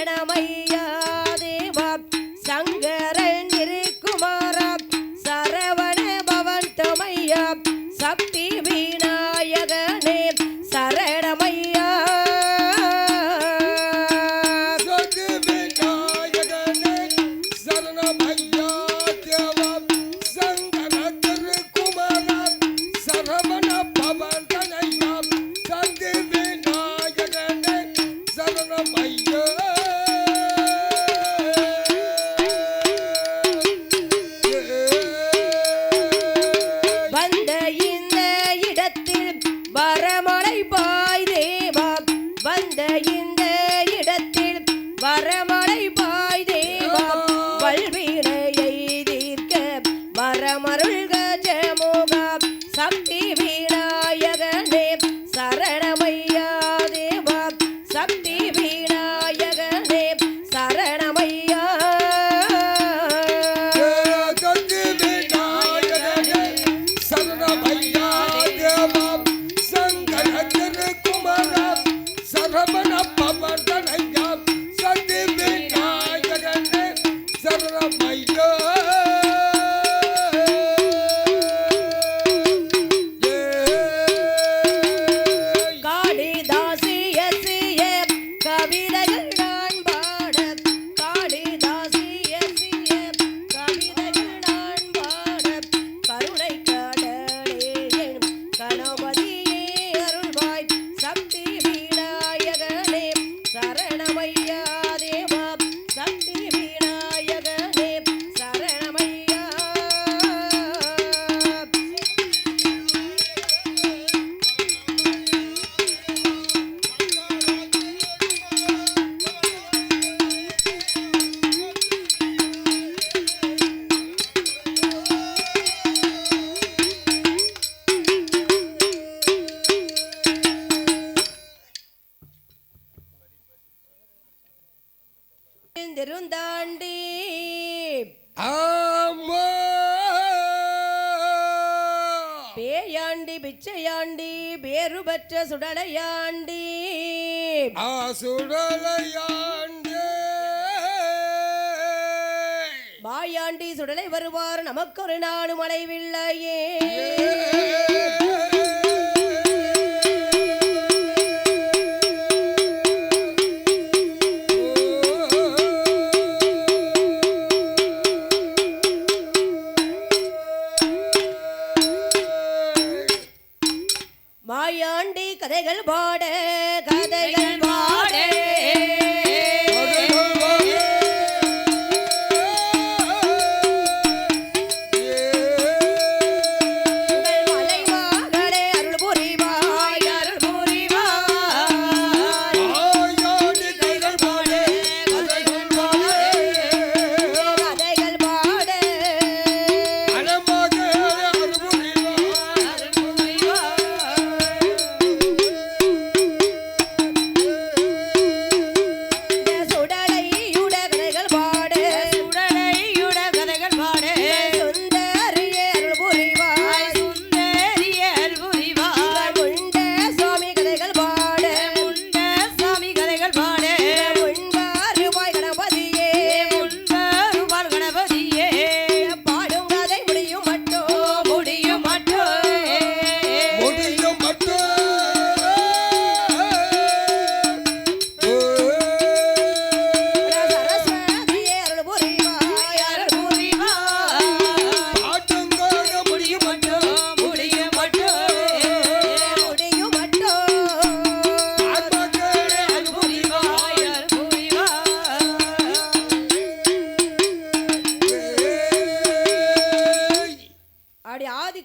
மையா தேவா சங்கரன் இருக்குமாரா சரவண பவன் தமையா சக்தி விநாயகனே சரணமையா திருந்தாண்டி பேயாண்டி பிச்சையாண்டி பேரு பெற்ற சுடலையாண்டி சுடலையாண்டி வாயாண்டி சுடலை வருவார் நமக்கு ஒரு நாடு மழைவில்லையே மாயாண்டி கதைகள் பாட கதைகள் பாட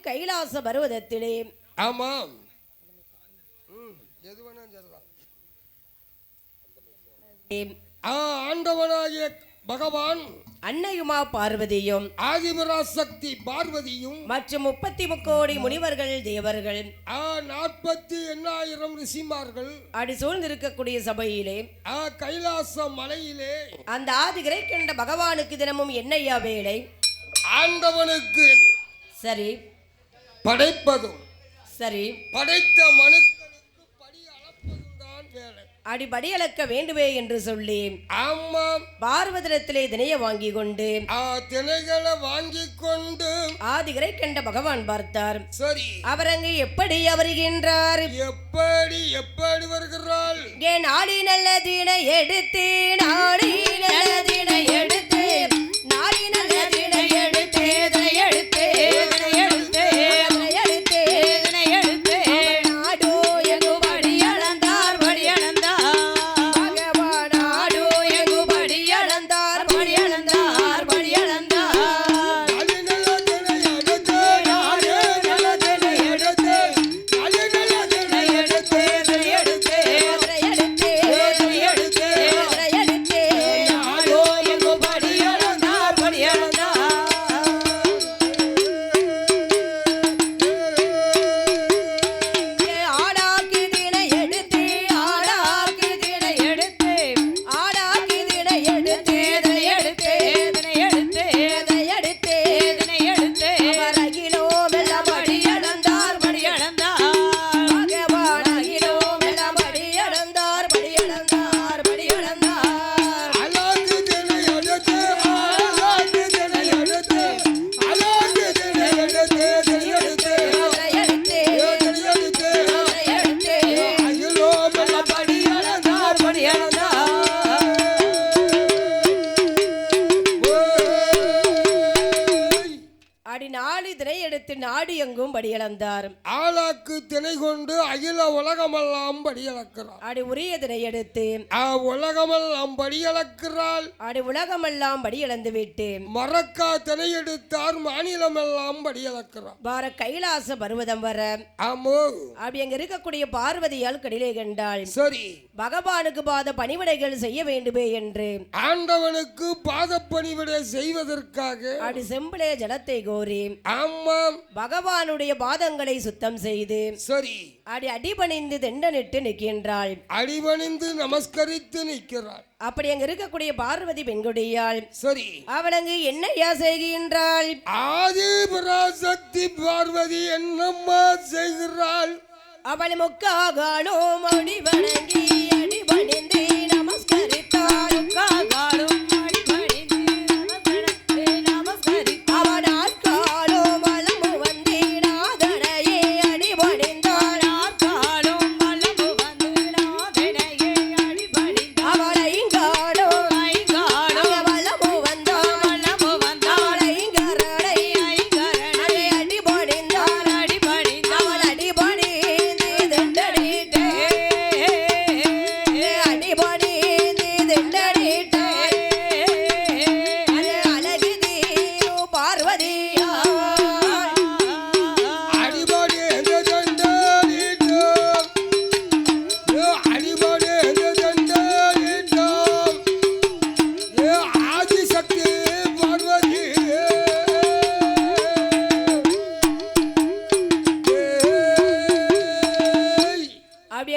கைலாச பர்வதத்திலே ஆமாம் ஆண்டவனாகிய பகவான் அன்னையுமா பார்வதியும் ஆதிபராசக்தி பார்வதியும் மற்றும் 33 கோடி முனிவர்கள் தேவர்கள் 48,000 ரிஷிமார்கள் அடி சூழ்ந்திருக்கக்கூடிய சபையிலே கைலாச மலையிலே அந்த ஆதிகிரை கண்ட பகவானுக்கு தினமும் என்னையா வேலை? ஆண்டவனுக்கு சரி படைப்பதும் சரி படைத்த மனுக்களுக்கு படி அளப்பதும் தான் வேலை. அடிபடி அளக்க வேண்டுமே என்று சொல்லி ஆமாம் பார்வதிடத்திலே தினைய வாங்கி கொண்டு திணைகளை வாங்கி கொண்டு ஆதிகரை கண்ட பகவான் பார்த்தார். சரி, அவர் அங்கு எப்படி வருகின்றார்? எப்படி வருகிறாள்? நாடி நல்ல தினை எடுத்து நாடி நல்ல தினை எடுத்து நாடி நல்ல தினை எடுத்து தினை எடுத்து தினை எடுத்து தினை எடுத்து தினை எடுத்து நாடோ எங்கு படி அளந்தார் படி அளந்தார் பகவான் நாடோ எங்கு படி அளந்தார் படி அளந்தார் படி அளந்தார் நாடு எங்கும் படியளந்தார். ஆளாக்கு திணை கொண்டு அகில உலகமெல்லாம் படியளக்கிறார். அடி உரிய திணை எடுத்து உலகமெல்லாம் படியளக்கிறாள். அடி உலகமெல்லாம் படியளந்து விட்டு மரக்கா திணை எடுத்தார். மாநிலமெல்லாம் படியளக்கிறார். பார கைலாச பர்வதம் வர ஆமோ அப்படி அங்க இருக்கக்கூடிய பார்வதியால் கடிலே கண்டாள். சரி, பகவானுக்கு பாத பணிவிடைகள் செய்ய வேண்டுமே என்று ஆண்டவனுக்கு பாத பணிவிடை செய்வதற்காக அப்படி செம்பிலே ஜலத்தை கோரி ஆமாம் பகவானுடைய பாதங்களை சுத்தம் செய்து சரி அடி அடிபணிந்து தெண்டனிட்டு நிற்கின்றாள். அடிபணிந்து நமஸ்கரித்து நிற்கிறாள். அப்படி அங்க இருக்கக்கூடிய பார்வதி பெண்குடியாள். சரி, அவள் அங்கு என்னையா செய்கின்றாள்? ஆதி பராசக்தி பார்வதி என்னம்மா செய்கிறாள்? அவள் முக்காகாலும் அடி வணங்கி அடிபணிந்து நமஸ்கரித்தாள். முக்காகாலும் அடிபணிந்து நமஸ்கரித்தாள். அவள் ஆட்காலும் வளமு வந்தி நாதனையே அடிபணிந்தாள். ஆட்காலும் வளமு வந்து நாதனையே அடிபணிந்தாள். அவள் ஐங்காலும் வளமு வந்தாள். வளமு வந்தாள். அவள் ஐங்கரனை அடிபணிந்தாள். அடிபணிந்தாள். அவள் அடிபணி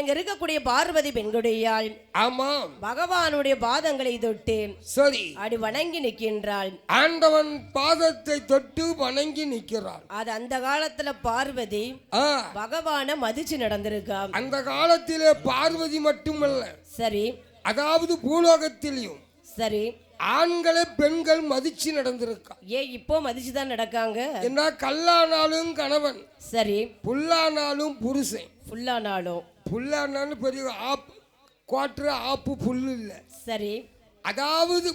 இருக்கக்கூடிய பார்வதி பெண்குடியாள். ஆமாம், பகவானுடைய பாதங்களை தொட்டு சரி அடி வணங்கி நிற்கின்றாள். ஆண்டவன் பாதத்தை தொட்டு வணங்கி நிற்கிறாள். அது அந்த காலத்துல பார்வதி பகவான மதிச்சு நடந்திருக்கா. அந்த காலத்திலே பார்வதி மட்டுமல்ல, சரி, அதாவது பூலோகத்திலையும் சரி, ஆண்களை பெண்கள் மதிச்சு நடந்திருக்கா. இப்போ மதிச்சுதான் நடக்காங்க. என்ன, கல்லானாலும் கணவன், சரி, புல்லானாலும் புருஷன். புல்லானாலும் பெரிய குவாட்டர் ஆப்பு புல்லு இல்ல. சரி, அதாவது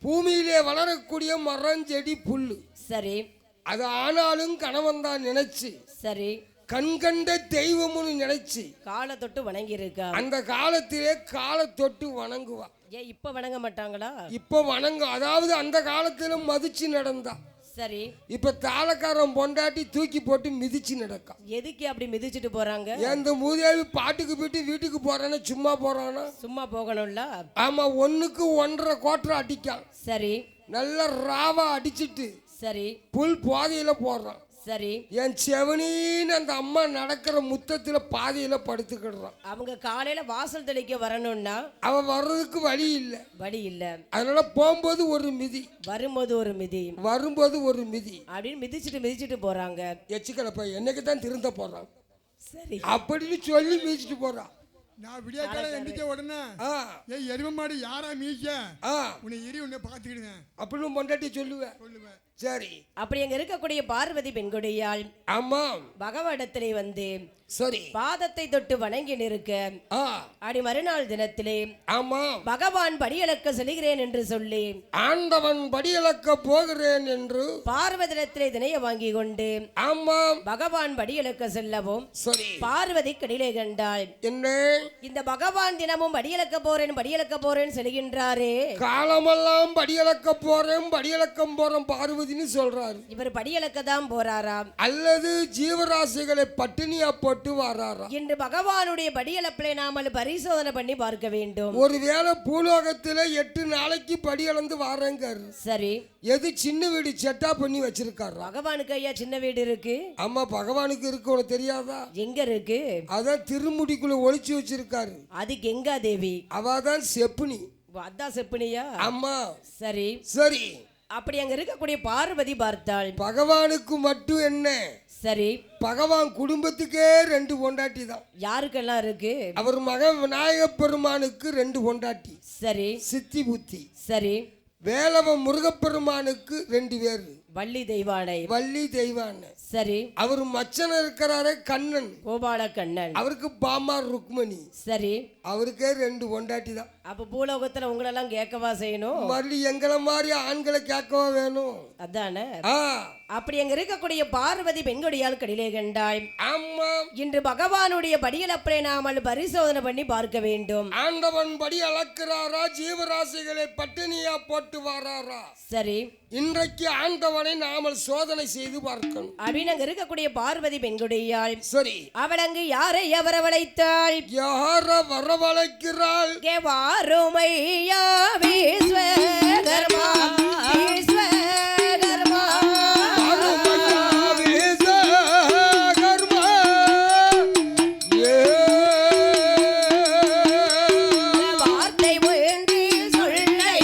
பூமியிலே வளரக்கூடிய மரம் செடி புல்லு. சரி, அது ஆனாலும் கணவன் தான் நினைச்சு, சரி, கண்கண்ட தெய்வம்னு நினைச்சு காலை தொட்டு வணங்கி இருக்கா. அந்த காலத்திலே காலை தொட்டு வணங்குவா. இப்ப வணங்க மாட்டாங்களா? இப்ப வணங்க, அதாவது அந்த காலத்துல மதிச்சு நடந்தா. சரி, இப்ப தாளக்காரன் பொண்டாட்டி தூக்கி போட்டு மிதிச்சு நடக்கா. எதுக்கு அப்படி மிதிச்சுட்டு போறாங்க? இந்த மூதேவி பாட்டுக்கு போயிட்டு வீட்டுக்கு போறானே, சும்மா போறானா? சும்மா போகணும்ல. ஆமா, 1க்கு 1.5 கோட்டரை அடிக்கான். சரி, நல்ல ராவா அடிச்சிட்டு சரி புல் பாதையில போடுறான். சரி, என் செவனின்னு அந்த அம்மா நடக்கிற முத்தத்துல பாதையில படுத்துக்கிடுறான். அவங்க காலையில வாசல் தெளிக்க வரணும்னா அவன் வர்றதுக்கு வழி இல்ல. அதனால போகும்போது ஒரு மிதி, வரும்போது ஒரு மிதி, வரும்போது ஒரு மிதி அப்படின்னு மிதிச்சுட்டு போறாங்க. எச்சுக்கலப்ப என்னைக்கு தான் திருந்த போறான், சரி அப்படின்னு சொல்லி மிதிச்சுட்டு போறான். நான் விடிய காலம் எந்திரிச்ச உடனே ஆ ஏய் எருமை மாடு யாரா மீக்க ஆ உன்னை உன்னை பார்த்துக்கிடுவேன் அப்படின்னு பொண்டாட்டி சொல்லுவேன். சொல்லுவேன். சரி அப்படி அங்க இருக்கக்கூடிய பார்வதி பெண்கொடியால் ஆமாம் பகவானிடத்திலே வந்து சரி பாதத்தை தொட்டு வணங்கி நிற்க ஆ அடி மறுநாள் தினத்திலே ஆமாம் பகவான் படியளக்க செல்கிறேன் என்று சொல்லி ஆண்டவன் படியளக்க போகிறேன் என்று பார்வதிடத்திலே தினைய வாங்கி கொண்டு ஆமாம் பகவான் படியளக்க செல்லவும் சரி பார்வதி கடிலே கண்டாள். என்ன இந்த பகவான் தினமும் படியளக்க போறேன் செல்கின்றாரே, காலமெல்லாம் படியளக்கம் போறேன் பார்வதின்னு சொல்றாரு. இவர் படியளக்க தான் போறாராம் அல்லது ஜீவராசிகளை பட்டினியா போட்டு வராரா? இன்று பகவானுடைய படியளப்பிலே நாமல் பரிசோதனை பண்ணி பார்க்க வேண்டும். ஒருவேளை பூலோகத்துல 8 நாளைக்கு படியளந்து வாரங்காரு. சரி, எது சின்ன வீடு செட்டா பண்ணி வச்சிருக்காரு. பகவானுக்கு ஐயா சின்ன வீடு இருக்கு. ஆமா, பகவானுக்கு இருக்கு, உனக்கு தெரியாதா? எங்க இருக்கு? அதான் திருமுடிக்குள்ள ஒளிச்சு வச்சிருக்காரு. அது கங்கா தேவி, அவதான் செப்புனி. அதான் செப்புனியா? ஆமா. சரி சரி, அப்படி அங்க இருக்கக்கூடிய பார்வதி பார்த்தாள். பகவானுக்கு மட்டும் என்ன? சரி, பகவான் குடும்பத்துக்கே 2 பொண்டாட்டி தான். யாருக்கெல்லாம் இருக்கு? அவர் மகன் விநாயக பெருமானுக்கு 2 பொண்டாட்டி. சரி, சித்தி புத்தி. சரி, வேலவ முருகப்பெருமானுக்கு 2 பேர். வள்ளி தெய்வானை, வள்ளி தெய்வான. சரி, அவர் மச்சன இருக்கிறாரே கண்ணன், கோபால கண்ணன், அவருக்கு பாமார் ருக்மணி. சரி, அவருக்கே 2 பொண்டாட்டி தான். அப்ப பூலோகத்துல உங்களெல்லாம் கேட்கவா செய்யணும்? மறுபடி எங்களை மாதிரி ஆண்களை கேட்கவா வேணும்? அதானே. ஆ அப்படி அங்க இருக்கக்கூடிய பார்வதி பெண்கொடியால் கடிலே கண்டாய். ஆமா, இன்று பகவானுடைய படியளப்பை நாமல் பரிசோதனை பண்ணி பார்க்க வேண்டும். ஆண்டவன் படி அளக்கிறாரா, ஜீவராசிகளை பட்டினியா போட்டு வராரா? சரி, இன்றைக்கு ஆண்டவனை நாமல் சோதனை செய்து பார்க்கணும். அப்படின்னு அங்க இருக்கக்கூடிய பார்வதி பெண்கொடியாள். சரி, அவள் அங்கு யாரை வரவழைத்தாள்? யார வரவழைக்கிறாள்? வாருமையா விஸ்வகர்மா, விஸ்வகர்மா, வார்த்தை ஒன்றி சொல்லை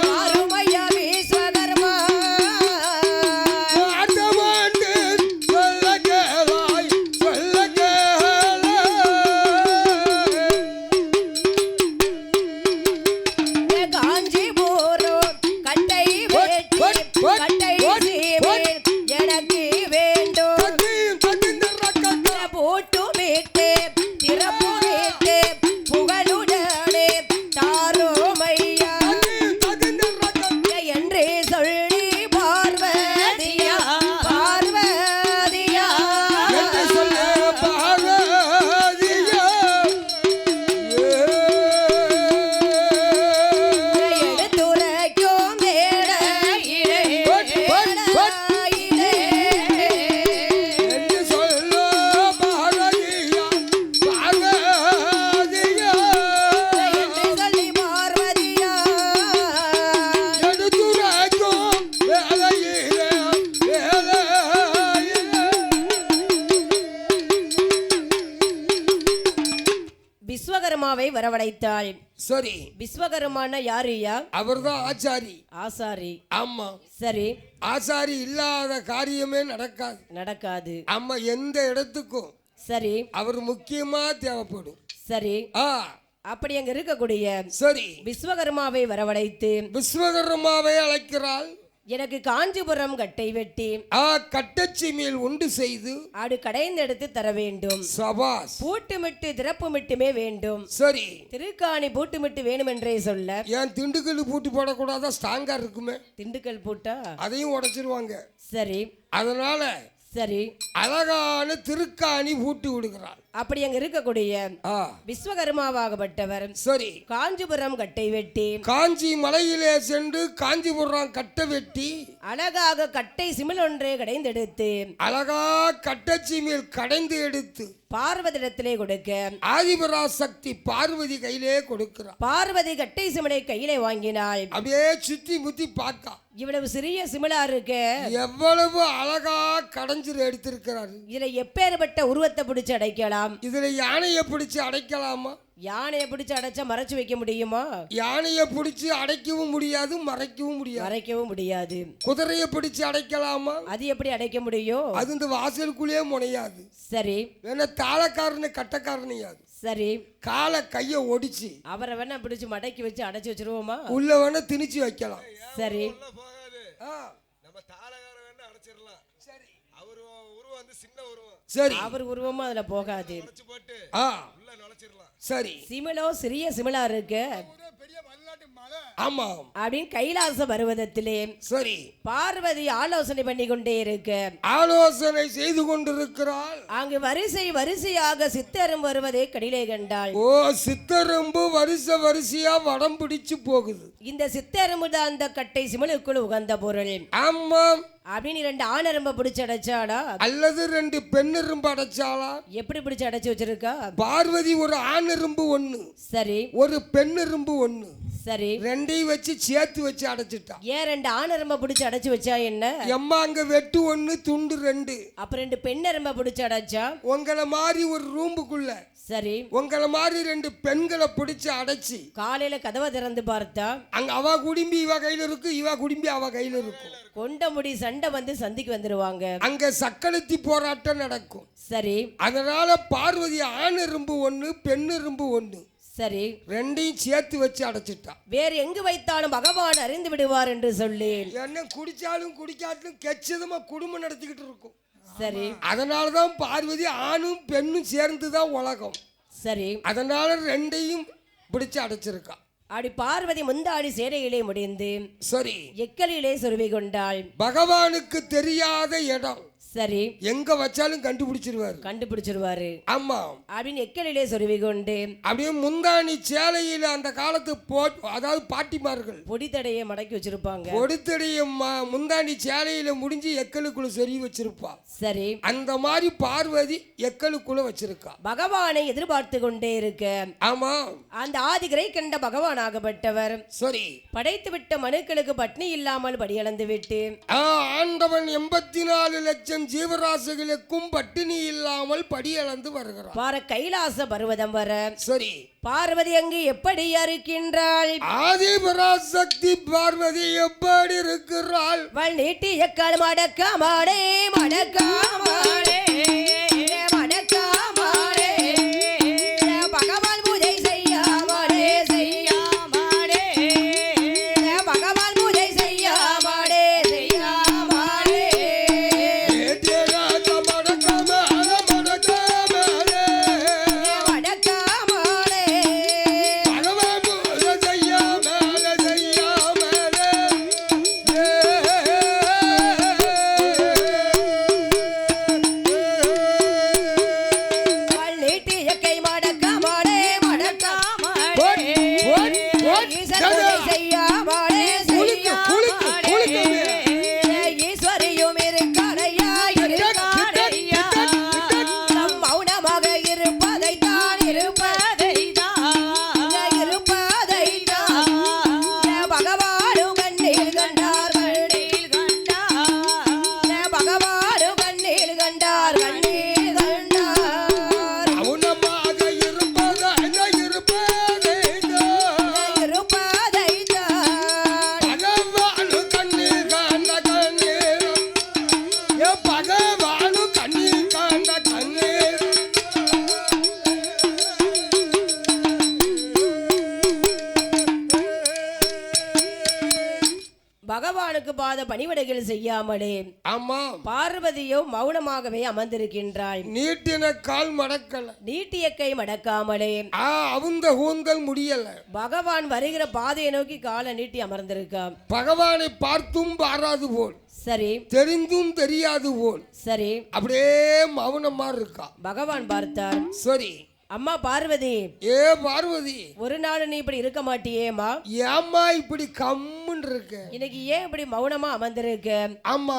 வாருமையா விஸ்வகர்மா, காஞ்சிபுரம் கட்டை வெட்டி கட்டை சீவி எனக்கு வேண்டும். போட்டு விட்டு திறப்பு விட்டு புகழுடனே தாரோமையா என்று சொல்லி பார்வதியா பார்வதியா எடுத்துரைக்கும் மேடையிலே என்று சொல்லி பார்வதியா விஸ்வகர்மாவை வரவழைத்தாள். சரி, விஸ்வகர்மான யாருயா? அவர்தான் ஆச்சாரி. ஆசாரி. ஆமா, சரி, ஆசாரி இல்லாத காரியமே நடக்காது. நடக்காது. ஆமா, எந்த இடத்துக்கும் சரி, அவர் முக்கியமா தேவைப்படும். சரி, ஆ அப்படி அங்க இருக்கக்கூடிய சரி, விஸ்வகர்மாவை வரவழைத்து விஸ்வகர்மாவை அழைக்கிறாள். எனக்கு காஞ்சிபுரம் கட்டை வெட்டி கட்டச்சி மேல் உண்டு செய்து ஆடு கடைந்தெடுத்து தர வேண்டும். சபாஸ். பூட்டுமிட்டு திறப்புமிட்டுமே வேண்டும். சரி, திருக்காணி பூட்டுமிட்டு வேணுமென்றே சொல்ல ஏன் திண்டுக்கல் பூட்டி போடக்கூடாதா? ஸ்ட்ராங்கா இருக்குமே. திண்டுக்கல் பூட்டா? அதையும் உடைச்சிருவாங்க. சரி, அதனால சரி, அழகான திருக்காணி பூட்டி விடுகிறாள். அப்படி அங்க இருக்கக்கூடிய ஆ விஸ்வகர்மாவாகப்பட்டவர் சரி, காஞ்சிபுரம் கட்டை வெட்டி காஞ்சி மலையிலே சென்று காஞ்சிபுரம் கட்டை வெட்டி அழகாக கட்டை சிமிழ் ஒன்றே கடைந்தெடுத்து அழகா கட்டச்சி மேல் கடைந்து எடுத்து பார்வதிடத்திலே கொடுக்க ஆதிபராசக்தி பார்வதி கையிலே கொடுக்கிறார். பார்வதி கட்டை சிமிழை கையிலே வாங்கினாள். அப்படியே சுத்தி முத்தி பார்க்கா. இவ்வளவு சிறிய சிமிலா இருக்கு, எவ்வளவு அழகா கடைஞ்சு எடுத்திருக்கிறாரு. இதுல எப்பேற்பட்ட உருவத்தை பிடிச்சு அடைக்கலாம்? இதுல யானையை பிடிச்சு அடைக்கலாமா? யானையை பிடிச்சு அடைச்சா மறைச்சு வைக்க முடியுமா? யானையை பிடிச்சு அடைக்கவும் முடியாது, மறைக்கவும் முடியாது. மறைக்கவும் முடியாது. குதிரையை பிடிச்சு அடைக்கலாமா? அது எப்படி அடைக்க முடியும்? அது இந்த வாசலுக்குள்ளேயே முனையாது. சரி, வேணா தாளக்காரனு கட்டக்காரனையாது. சரி, காலை கையை ஒடிச்சு அவரை வேணா பிடிச்சு மடக்கி வச்சு அடைச்சு வச்சிருவோமா? உள்ள வேணா திணிச்சு வைக்கலாம். சரி, நம்ம தாளகார வேணா அடைச்சிடலாம். சரி, அவர் உருவம் வந்து சின்ன உருவம். சரி, அவர் உருவமா அதுல போகாது. அடைச்சு போட்டு உள்ள நுழைச்சிடலாம். சரி, சிமிலோ சிறிய சிமிலா இருக்கு, பெரிய வல்லாட்டு மலை. ஆமா அப்படின்னு கைலாச பருவதத்திலே சரி, பார்வதி ஆலோசனை பண்ணி கொண்டே இருக்கு. ஆலோசனை செய்து கொண்டிருக்கிறாள். அங்கு வரிசை வரிசையாக சித்தரும் வருவதை கடிலே கண்டாள். ஓ, சித்தரும்பு வரிசையா வடம் பிடிச்சு போகுது. இந்த சித்தரும்பு தான் அந்த கட்டை சிமிழுக்குள் உகந்த பொருள். ஆமாம். அப்படின்னு 2 ஆணரும்ப பிடிச்சு அடைச்சாளா அல்லது 2 பெண்ணெரும்பு அடைச்சாளா? எப்படி பிடிச்சு அடைச்சு வச்சிருக்கா? பார்வதி ஒரு ஆணெரும்பு 1, சரி, ஒரு பெண்ணெரும்பு 1, சரி, ரெண்டையும் வச்சு சேர்த்து வச்சு அடைச்சிட்டா. ஏன் 2 ஆணரும்ப பிடிச்சு அடைச்சு வச்சா என்ன? எம்மா அங்க வெட்டு 1 துண்டு 2. அப்ப 2 பெண்ணரும்ப பிடிச்சு அடைச்சா? உங்களை மாதிரி ஒரு ரூம்புக்குள்ள சரி, உங்களை மாதிரி 2 பெண்களை பிடிச்சு அடைச்சி காலையில கதவை திறந்து பார்த்தா அங்க அவ குடும்பி இவ கையில இருக்கு, இவ குடும்பி அவ கையில இருக்கும். கொண்ட முடி சண்டை வந்து சந்திக்கு வந்துருவாங்க. அங்க சக்களத்தி போராட்டம் நடக்கும். சரி, அதனால பார்வதி ஆணெரும்பு 1 பெண்ணெரும்பு 1, சரி, ரெண்டையும் சேர்த்து வச்சு அடைச்சிட்டா. வேறு எங்கு வைத்தாலும் பகவான் அறிந்து விடுவார் என்று சொல்லி என்ன குடிச்சாலும் குடிக்காட்டிலும் கச்சிதமா குடும்பம் நடத்திக்கிட்டு இருக்கும். சரி, அதனாலதான் பார்வதி ஆணும் பெண்ணும் சேர்ந்துதான் உலகம். சரி, அதனால ரெண்டையும் பிடிச்சு அடைச்சிருக்கா. அப்படி பார்வதி முந்தாடி சேரையிலே முடிந்து சரி, எக்கலிலே சொருவி கொண்டாள். பகவானுக்கு தெரியாத இடம் சரி, எங்க வச்சாலும் கண்டுபிடிச்சிருவாரு. கண்டுபிடிச்சிருவாரு. ஆமா. அப்படின்னு எக்கலிலே சொருவி கொண்டு அப்படியே முந்தாணி சேலையில அந்த காலத்து அதாவது பாட்டிமார்கள் பொடித்தடையை மடக்கி வச்சிருப்பாங்க. பொடித்தடைய முந்தாணி சேலையில முடிஞ்சு எக்கலுக்குள்ள சொருவி வச்சிருப்பா. சரி, அந்த மாதிரி பார்வதி எக்கலுக்குள்ள வச்சிருக்கா. பகவானை எதிர்பார்த்து கொண்டே இருக்க ஆமா. அந்த ஆதிகரை கண்ட பகவான் ஆகப்பட்டவர் சரி, படைத்து விட்ட மனுக்களுக்கு பட்னி இல்லாமல் படியளந்து விட்டு ஆண்டவன் 84 லட்சம் ஜீவராசிகளுக்கும் பட்டினி இல்லாமல் படியளந்து வருகிறார். பார கைலாச பர்வதம் வர சரி, பார்வதி அங்கு எப்படி இருக்கின்றாள்? ஆதிபராசக்தி பார்வதி எப்படி இருக்கிறாள்? வள் நீட்டிய கால் மடக்காமாடே மடக்காமாடே மடக்காமாடே பகவான் பூஜை செய்யாமடே செய்யாமடே பகவான் பூஜை செய்யாமடே செய்யாமடே பகவானுக்கு பாத பணிவிடைகள் செய்யாமலே ஆமா பார்வதியோ மௌனமாகவே அமர்ந்திருக்கின்றாள். நீட்டின கால் மடக்கல, நீட்டிய கை மடக்காமலே அவுந்த கூந்தல் முடியல. பகவான் வருகிற பாதையை நோக்கி காலை நீட்டி அமர்ந்திருக்கா. பகவானை பார்த்தும் பாராது போல், சரி, தெரிந்தும் தெரியாது போல், சரி, அப்படியே மௌனமா இருக்கா. பகவான் பார்த்தார். சரி, அம்மா பார்வதி, ஏ பார்வதி, ஒரு நாள் நீ இப்படி இருக்க மாட்டியேம்மா? ஏம்மா இப்படி கம்முன்னு இருக்க? இன்னைக்கு ஏன் இப்படி மௌனமா அமர்ந்திருக்க? ஆமா,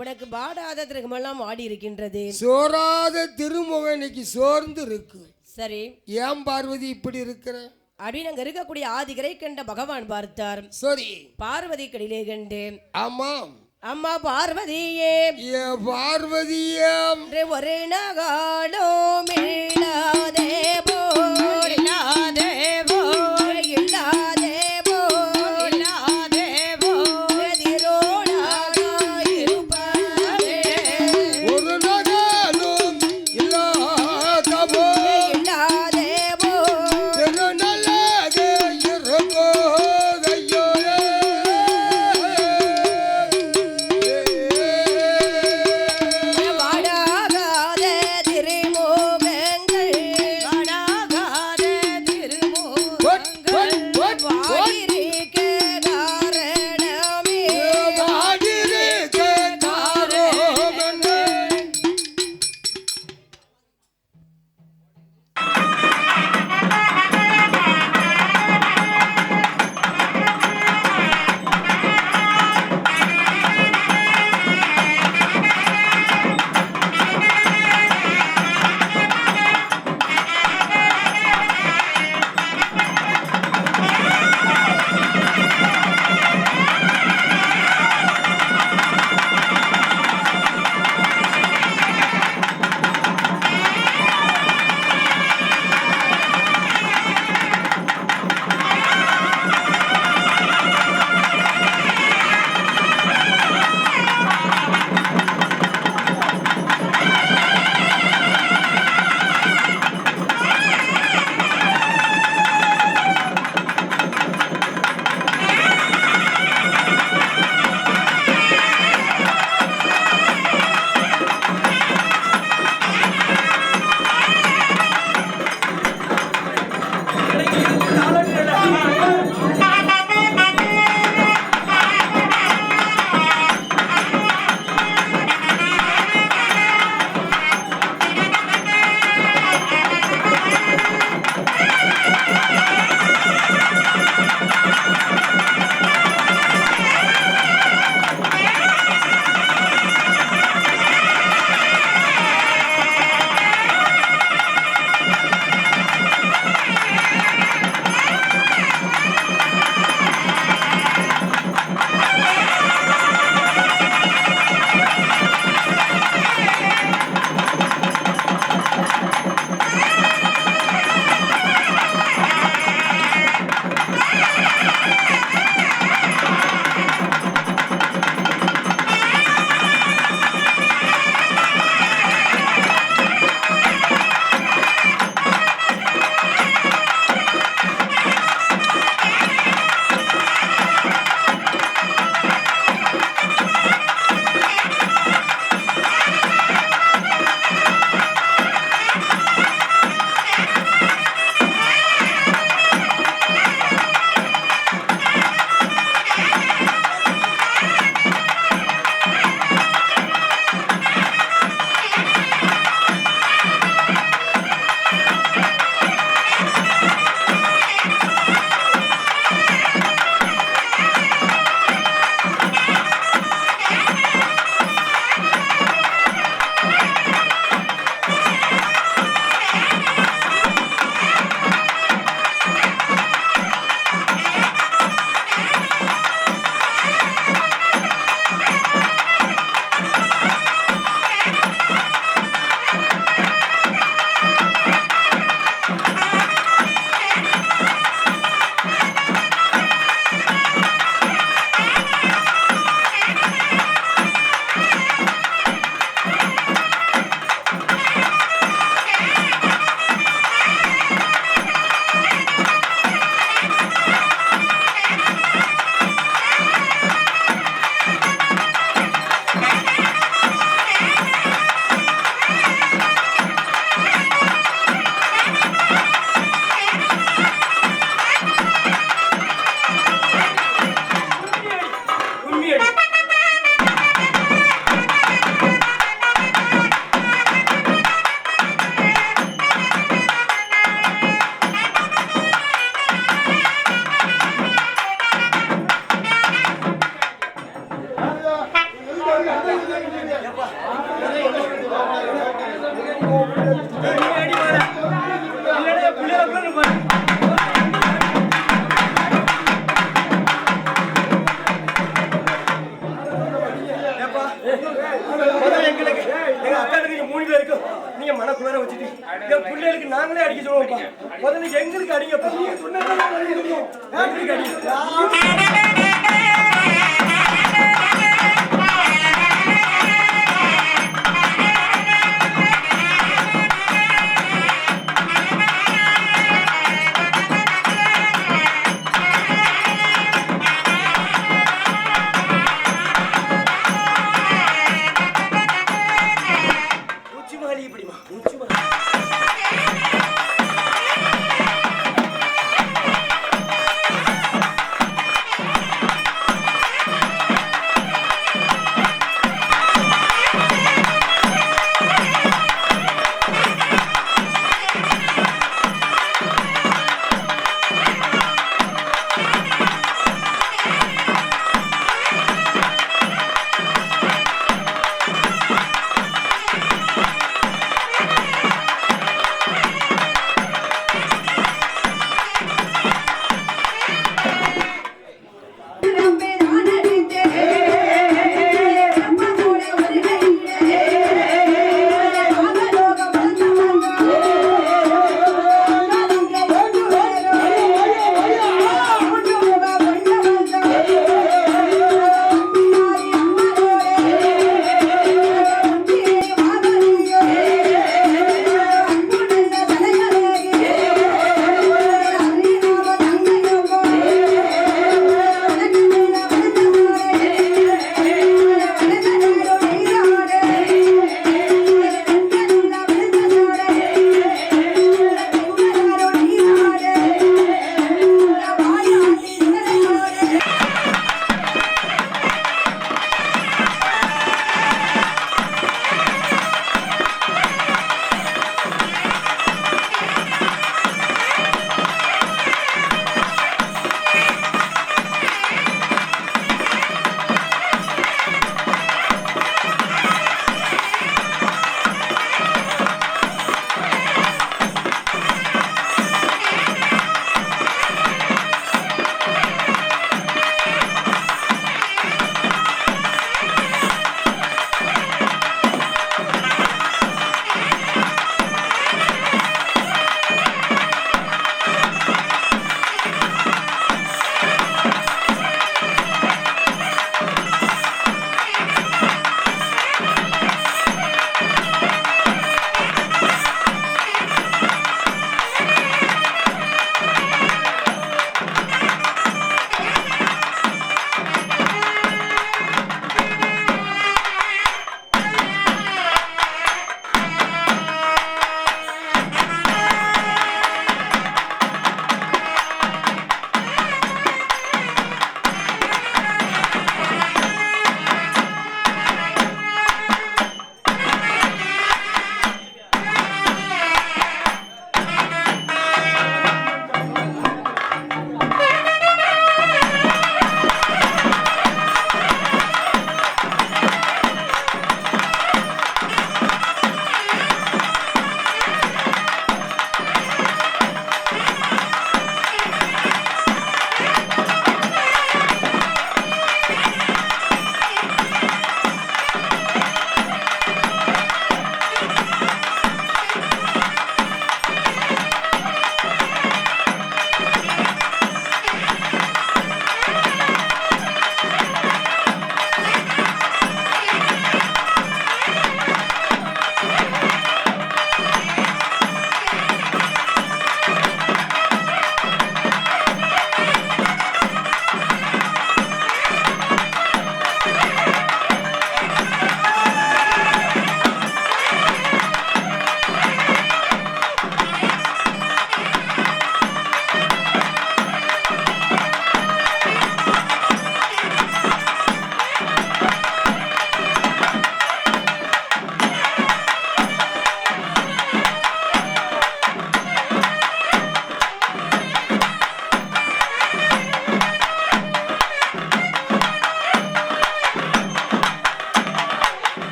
உனக்கு பாடாத திருமெல்லாம் ஆடி இருக்கின்றது, சோறாத திருமுகம் இன்னைக்கு சோர்ந்து இருக்கு. சரி, ஏன் பார்வதி இப்படி இருக்கிற? அப்படின்னு அங்க இருக்கக்கூடிய ஆதிகரை கண்ட பகவான் பார்த்தார். சரி. பார்வதி கடிலே கண்டு, ஆமாம், அம்மா பார்வதியே, ஏ பார்வதியே, ஒரு நகாலோ இல்லாதே போ, இல்லாதே போ, இல்லாதே போ, இல்லாதே போ, எதிரோடாக இருப்பதே, ஒரு நகாலும் இல்லாத போ, இல்லாதே போ, திருநலகே இருப்போதையோ. வாடாகாத திருமோகங்கள், வாடாகாத திருமோகங்கள், வாயிரிக்க காரணமே, வாடிருக்க காரோமனே. இல்ல முதல்ல எங்களுக்கு எங்க அக்காளுக்கு நீங்க 3 பேருக்கும் நீங்க மனக்குள்ள வச்சுட்டு என் பிள்ளைகளுக்கு நாங்களே அடிக்க சொல்லுவோம்ப்பா. முதல்ல எங்களுக்கு அடிங்கப்பா. எங்களுக்கு அடிங்க. உச்சி மகளி இப்படிமா உச்சி மகளி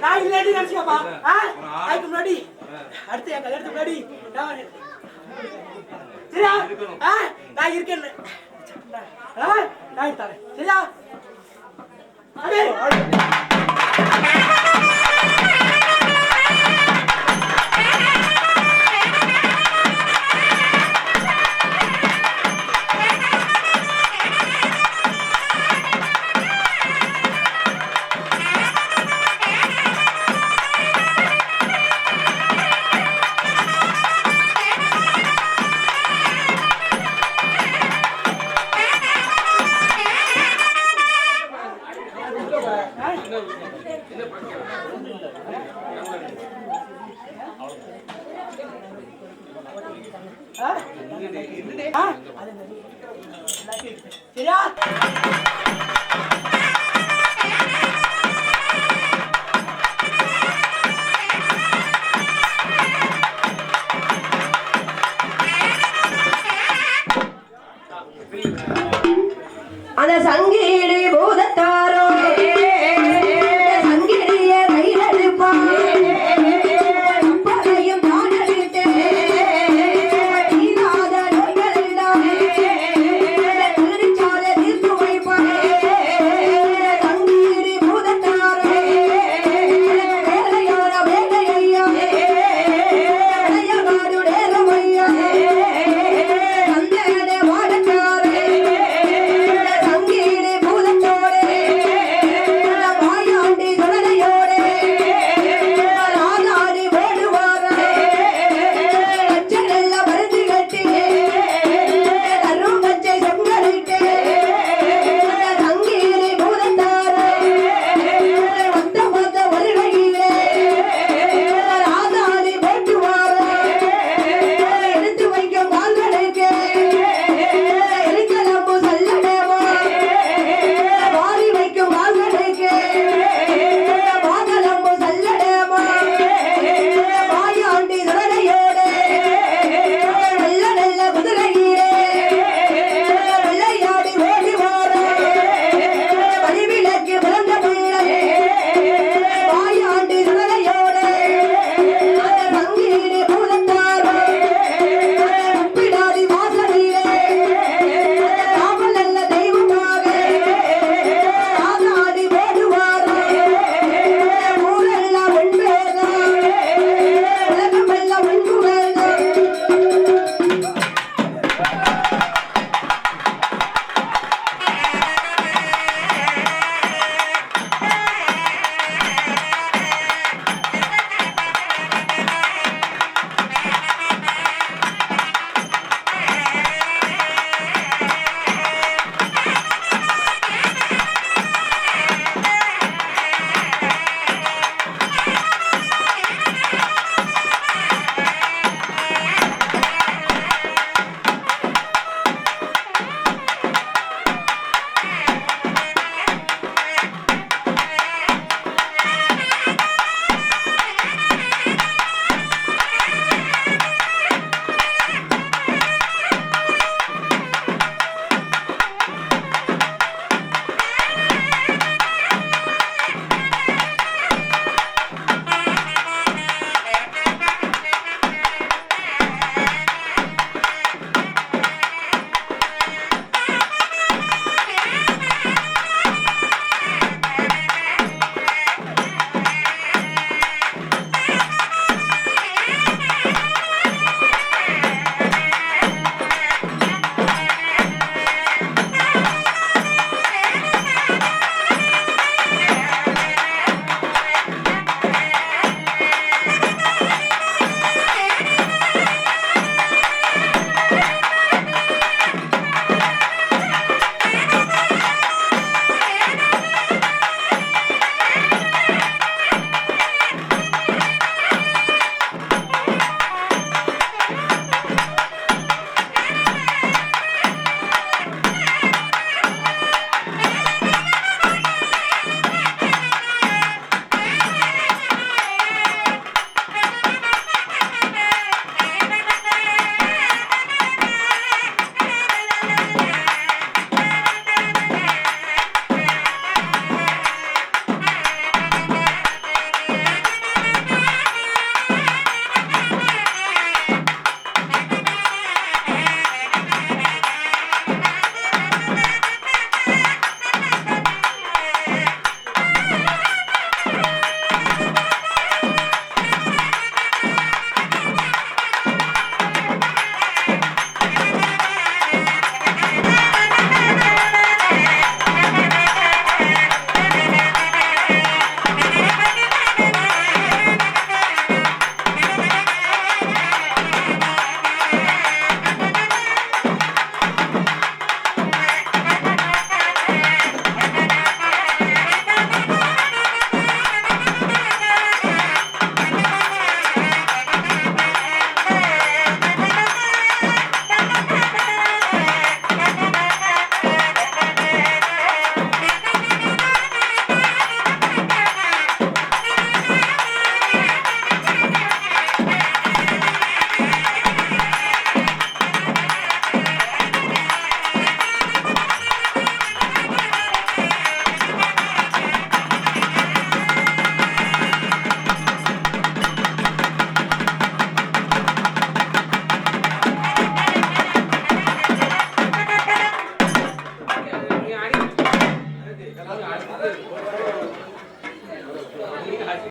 நான் இல்லடி நினைச்சியாப்பா அதுக்கு முன்னாடி அடுத்து என் கல்யாணத்துக்கு முன்னாடி சரியா நான் இருக்கேன் நான் தரேன் சரியா சரியா அந்த சங்கீடு பூதத்தால்